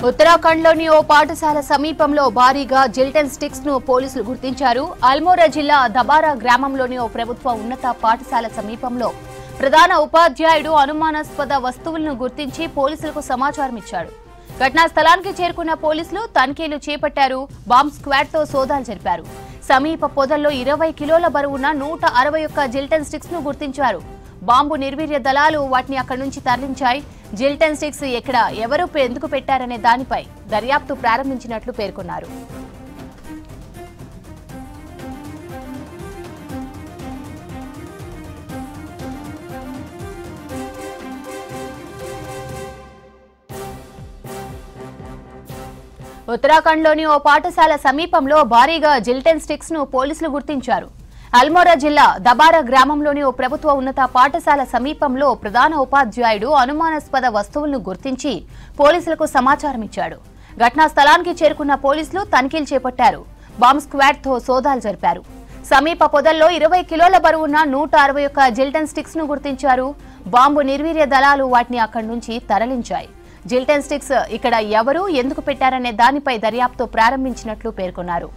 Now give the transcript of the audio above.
ఉత్తరాఖండ్లోని ఓ పాఠశాల సమీపంలో భారీగా జిల్టన్ స్టిక్స్ ను పోలీసులు గుర్తించారు. అల్మోరా జిల్లా దబారా గ్రామంలోని ఓ ప్రభుత్వ ఉన్నత పాఠశాల సమీపంలో ప్రధాన ఉపాధ్యాయుడు అనుమానాస్పద వస్తువులను గుర్తించి పోలీసులకు సమాచారం ఇచ్చాడు. ఘటనా స్థలానికి చేరుకున్న పోలీసులు తనిఖీలు చేపట్టారు. బాంబ్ స్క్వాడ్ తో సోదాలు జరిపారు. సమీప పొదల్లో 20 కిలోల బరువున్న 161 జిల్టన్ స్టిక్స్ ను గుర్తించారు. బాంబు నిర్వీర్య దళాలు వాటిని అక్కడి నుంచి తరలించాయి. జిల్టన్ స్టిక్స్ ఎక్కడ ఎవరు ఎందుకు పెట్టారనే దానిపై దర్యాప్తు ప్రారంభించినట్లు పేర్కొన్నారు. ఉత్తరాఖండ్లోని ఓ పాఠశాల సమీపంలో భారీగా జిల్టన్ స్టిక్స్ ను పోలీసులు గుర్తించారు. అల్మోరా జిల్లా దబారా గ్రామంలోని ఓ ప్రభుత్వ ఉన్నత పాఠశాల సమీపంలో ప్రధాన ఉపాధ్యాయుడు అనుమానాస్పద వస్తువులను గుర్తించి పోలీసులకు సమాచారం ఇచ్చాడు. ఘటనా స్థలానికి చేరుకున్న పోలీసులు తనిఖీలు చేపట్టారు. బాంబ్ స్క్వాడ్ తో సోదాలు జరిపారు. సమీప పొదల్లో 20 కిలోల బరువున్న 161 జిల్టన్ స్టిక్స్ ను గుర్తించారు. బాంబు నిర్వీర్య దళాలు వాటిని అక్కడి నుంచి తరలించాయి. జిల్టన్ స్టిక్స్ ఇక్కడ ఎవరు ఎందుకు పెట్టారనే దానిపై దర్యాప్తు ప్రారంభించినట్లు పేర్కొన్నారు.